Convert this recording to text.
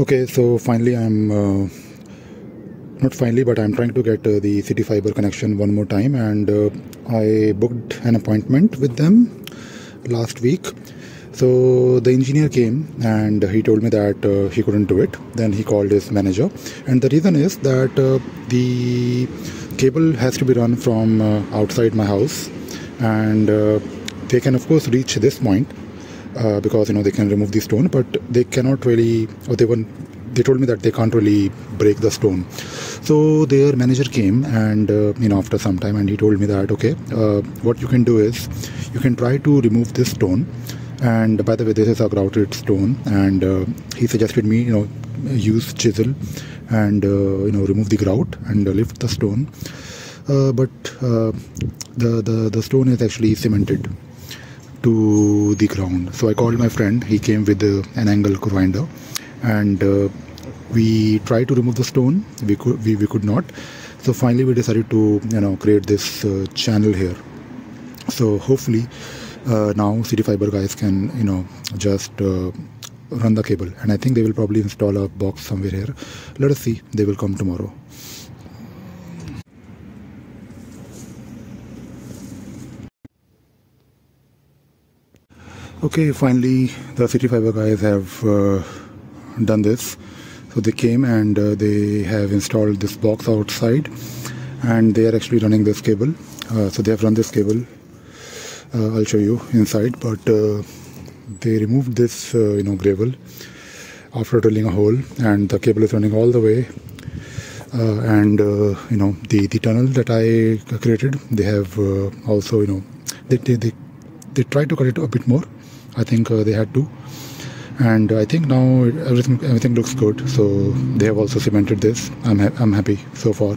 Okay, so finally not finally, but I'm trying to get the CityFibre connection one more time, and I booked an appointment with them last week. So the engineer came and he told me that he couldn't do it. Then he called his manager, and the reason is that the cable has to be run from outside my house, and they can of course reach this point because they can remove the stone, but they cannot really, or they told me that they can't really break the stone. So their manager came and after some time, and he told me that okay, what you can do is you can try to remove this stone. And by the way, this is a grouted stone, and he suggested me use chisel and remove the grout and lift the stone, but the stone is actually cemented to the ground. So I called my friend. He came with an angle grinder, and we tried to remove the stone. We could not. So finally we decided to create this channel here. So hopefully now CityFibre guys can just run the cable, and I think they will probably install a box somewhere here. Let us see. They will come tomorrow. Okay, finally the CityFibre guys have done this. So they came and they have installed this box outside, and they are actually running this cable. So they have run this cable. I'll show you inside, but they removed this gravel after drilling a hole, and the cable is running all the way. And the tunnel that I created, they have also they tried to cut it a bit more. I think they had to, and I think now everything looks good. So they have also cemented this. I'm happy so far.